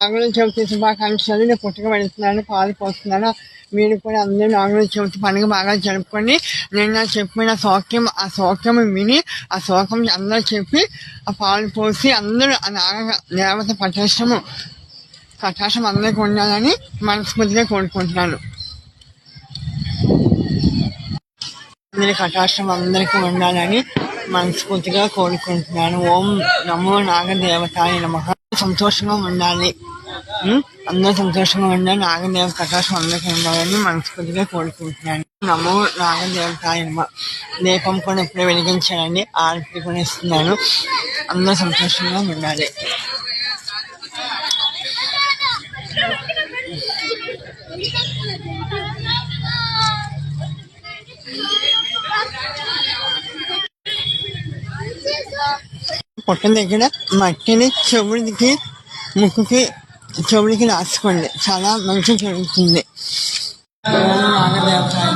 నాగుల చవితి శుభాకాంక్షలు. నేను పుట్టక పెడుతున్నాను, పాలు పోస్తున్నాను. మీరు కూడా అందరూ నాగుల చవితి పండుగ బాగా జరుపుకొని నేను చెప్పిన ఆ సౌఖ్యం విని ఆ సౌఖ్యం అందరూ చెప్పి ఆ పాలు పోసి అందరూ ఆ నాగ దేవత కటాక్షం అందరికీ ఉండాలని మనస్ఫూర్తిగా కోరుకుంటున్నాను. అందరి కటాక్షం అందరికీ ఉండాలని మనస్ఫూర్తిగా కోరుకుంటున్నాను. ఓం నమో నాగదేవతాయ నమః. సంతోషంగా ఉండాలి, అందరూ సంతోషంగా ఉండాలి. నాగదేవ కటాక్షం అందరికీ ఉండాలని మనస్ఫూర్తిగా కోరుకుంటున్నాను. నమో నాగదేవతాయ నమః. దీపం కూడా ఇప్పుడే వెలిగించానండి, ఆరతి కూడా ఇస్తున్నాను. అందరూ సంతోషంగా ఉండాలి. పొట్ట దగ్గర మట్టిని చెవుడికి ముక్కుకి చెవుడికి రాసుకోండి, చాలా మంచి జరుగుతుంది. నమో నాగదేవతాయ